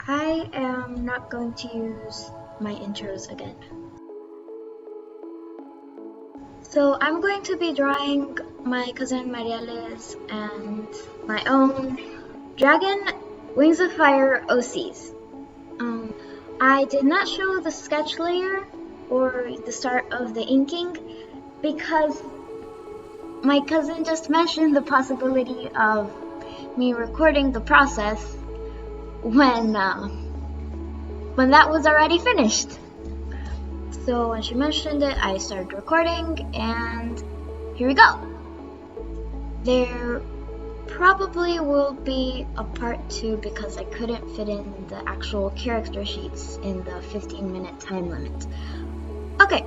I am not going to use my intros again. So I'm going to be drawing my cousin Mariale's and my own Dragon Wings of Fire OCs. I did not show the sketch layer or the start of the inking because my cousin just mentioned the possibility of me recording the process when that was already finished. So when she mentioned it, I started recording, and here we go. There probably will be a part 2 because I couldn't fit in the actual character sheets in the 15-minute time limit. Okay,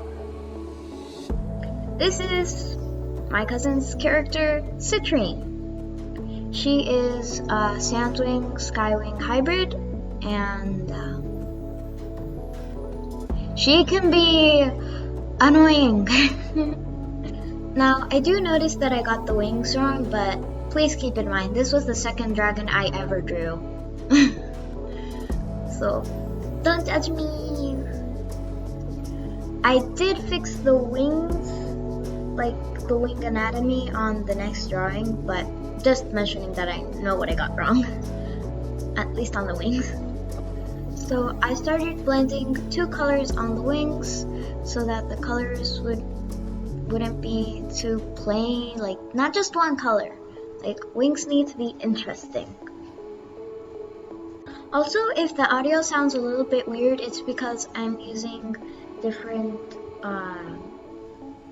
this is my cousin's character, Citrine. She is a Sandwing Skywing hybrid, and she can be annoying. Now, I do notice that I got the wings wrong, but please keep in mind, this was the second dragon I ever drew. So, don't judge me. I did fix the wings, like the wing anatomy on the next drawing, but just mentioning that I know what I got wrong, at least on the wings. So I started blending 2 colors on the wings so that the colors wouldn't be too plain, like not just one color. Like wings need to be interesting. Also, if the audio sounds a little bit weird, it's because I'm using different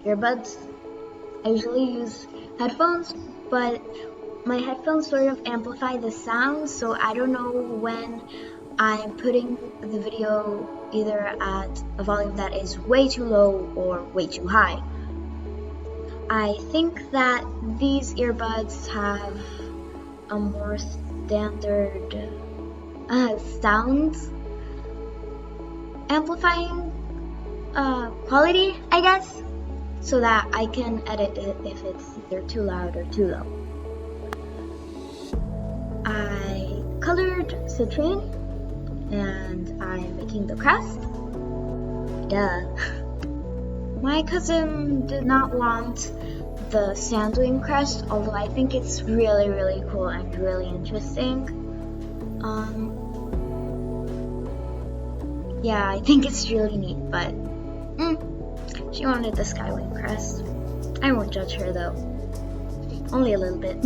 earbuds. I usually use headphones, but my headphones sort of amplify the sound, so I don't know when I'm putting the video either at a volume that is way too low or way too high. I think that these earbuds have a more standard sound amplifying quality, I guess, so that I can edit it if it's either too loud or too low. I colored Citrine, and I'm making the crest. Duh. My cousin did not want the Sandwing crest, although I think it's really, really cool and really interesting. Yeah, I think it's really neat, but she wanted the Skywing crest. I won't judge her though. Only a little bit.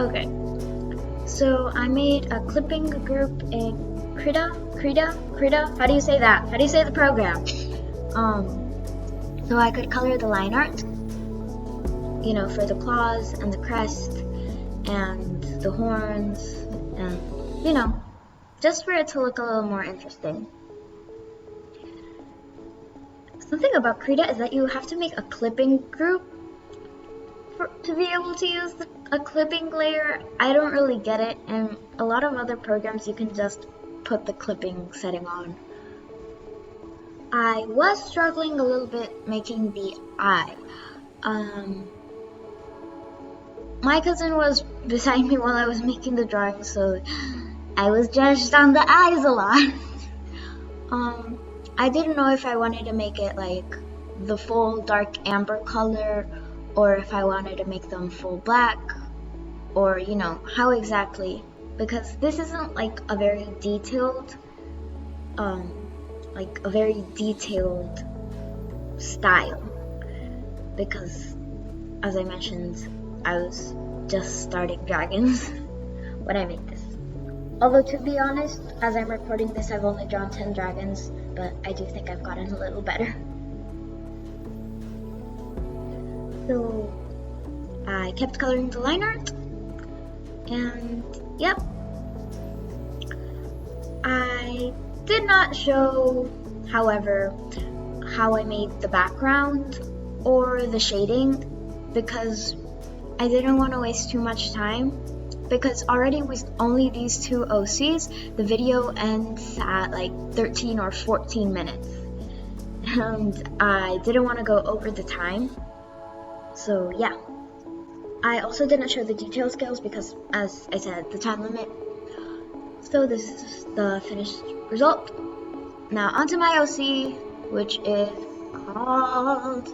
Okay. So I made a clipping group in Krita. How do you say that? How do you say the program? So I could color the line art, you know, for the claws and the crest and the horns, and you know, just for it to look a little more interesting. Something about Krita is that you have to make a clipping group to be able to use a clipping layer. I don't really get it, and a lot of other programs you can just put the clipping setting on. I was struggling a little bit making the eye. My cousin was beside me while I was making the drawing, so I was judged on the eyes a lot. I didn't know if I wanted to make it like the full dark amber color, or if I wanted to make them full black, or you know, how exactly, because this isn't like a very detailed style, because as I mentioned, I was just starting dragons when I made this. Although to be honest, as I'm recording this, I've only drawn 10 dragons, but I do think I've gotten a little better. So I kept coloring the line art, and yep, I did not show, however, how I made the background or the shading because I didn't want to waste too much time, because already with only these 2 OCs, the video ends at like 13 or 14 minutes, and I didn't want to go over the time. So yeah, I also didn't show the detail scales because, as I said, the time limit So this is the finished result. Now onto my OC, which is called,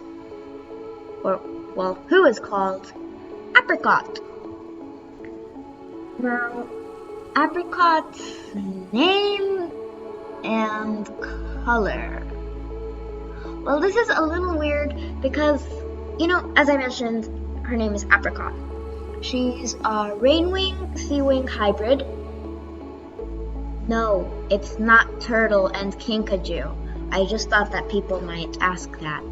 who is called Apricot. Now, Apricot's name and color. Well, this is a little weird because, as I mentioned, her name is Apricot. She's a rainwing sea-wing hybrid. No, it's not turtle and kinkajou. I just thought that people might ask that.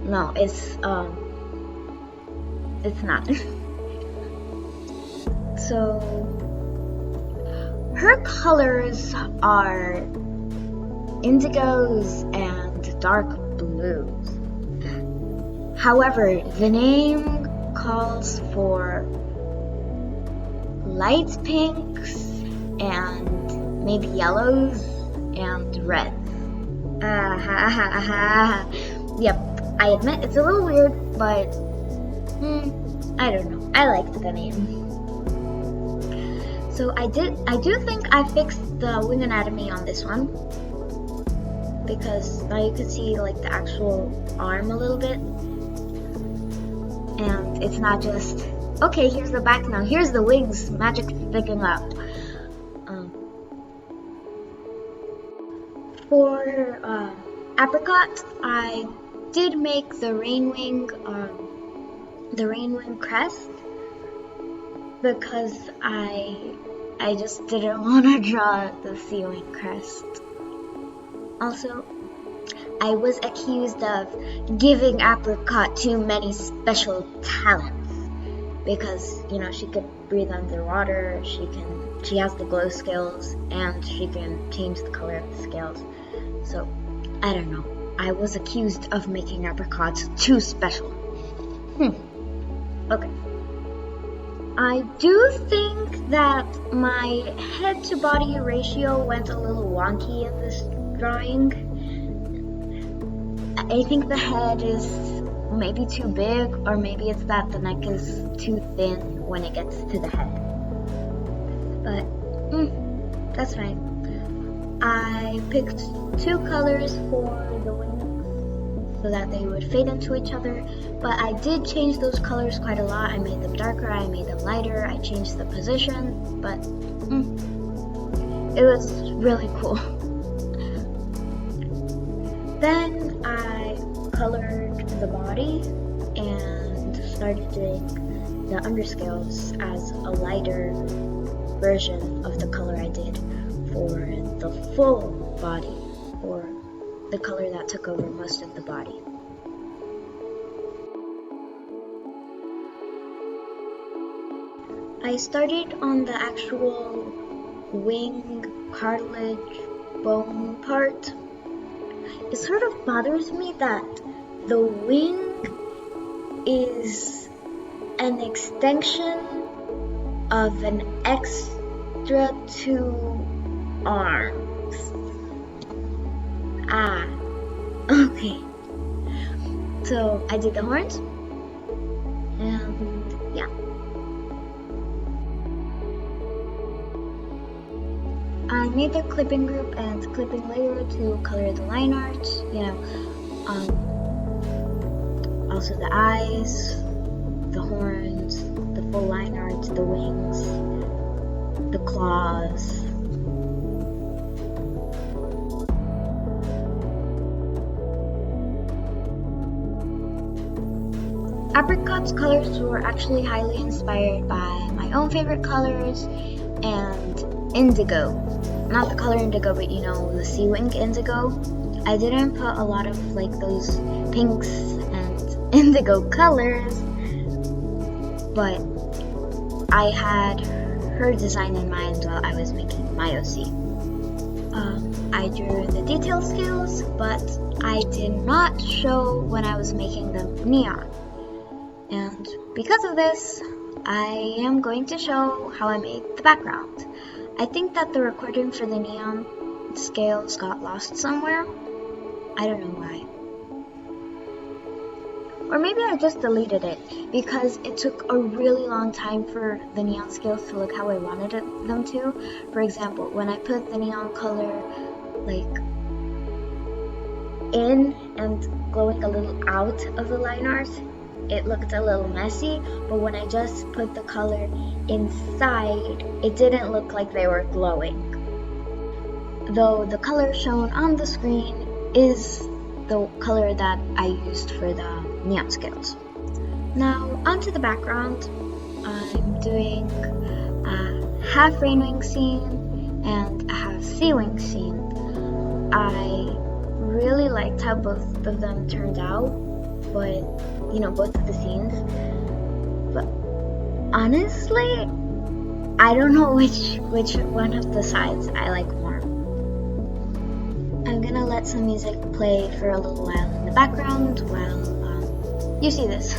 No, it's not. So, her colors are indigos and dark blues. However, the name calls for light pinks and maybe yellows and reds. Yep, I admit it's a little weird, but I don't know. I liked the name. So I do think I fixed the wing anatomy on this one, because now you can see like the actual arm a little bit, and it's not just, okay, here's the back now, here's the wings magic sticking up. For Apricot, I did make the rainwing crest, because I just didn't want to draw the sea-wing crest. Also, I was accused of giving Apricot too many special talents, because she could breathe underwater, she has the glow scales, and she can change the color of the scales. So I don't know, I was accused of making Apricot too special. Okay. I do think that my head to body ratio went a little wonky in this drawing. I think the head is maybe too big, or maybe it's that the neck is too thin when it gets to the head. But that's fine. I picked two colors for the wings so that they would fade into each other, but I did change those colors quite a lot. I made them darker, I made them lighter, I changed the position, but it was really cool. Then I colored the body and started doing the underscales as a lighter version of the color I did for the full body, or the color that took over most of the body. I started on the actual wing cartilage bone part. It sort of bothers me that the wing is an extension of an extra two arms. Okay. So I did the horns, and yeah. I made the clipping group and clipping layer to color the line art, also the eyes, the horns, the full line art, the wings, the claws. Apricot's colors were actually highly inspired by my own favorite colors and indigo. Not the color indigo, but the sea wing indigo. I didn't put a lot of those pinks and indigo colors, but I had her design in mind while I was making my OC. I drew the detail scales, but I did not show when I was making them neon. And because of this, I am going to show how I made the background. I think that the recording for the neon scales got lost somewhere. I don't know why. Or maybe I just deleted it because it took a really long time for the neon scales to look how I wanted them to. For example, when I put the neon color like in and glowing a little out of the line art, it looked a little messy, but when I just put the color inside, it didn't look like they were glowing. Though the color shown on the screen is the color that I used for the neon scales. Now onto the background. I'm doing a half rainwing scene and a half sea-wing scene. I really liked how both of them turned out, but both of the scenes. But honestly, I don't know which one of the sides I like more. I'm gonna let some music play for a little while in the background while you see this.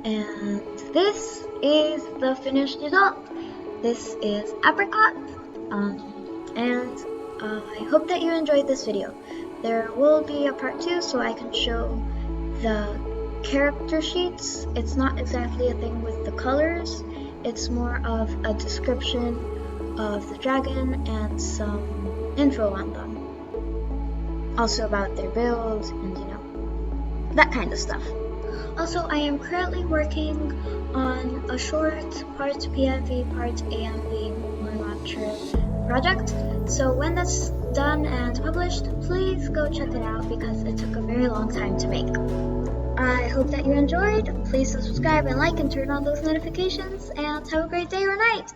And this is the finished result. This is Apricot, and I hope that you enjoyed this video. There will be a part 2 so I can show the character sheets. It's not exactly a thing with the colors, it's more of a description of the dragon and some info on them. Also about their build and that kind of stuff. Also, I am currently working on a short part PFV, part AMV or launcher project. So when that's done and published, please go check it out because it took a very long time to make. I hope that you enjoyed. Please subscribe and like and turn on those notifications, and have a great day or night.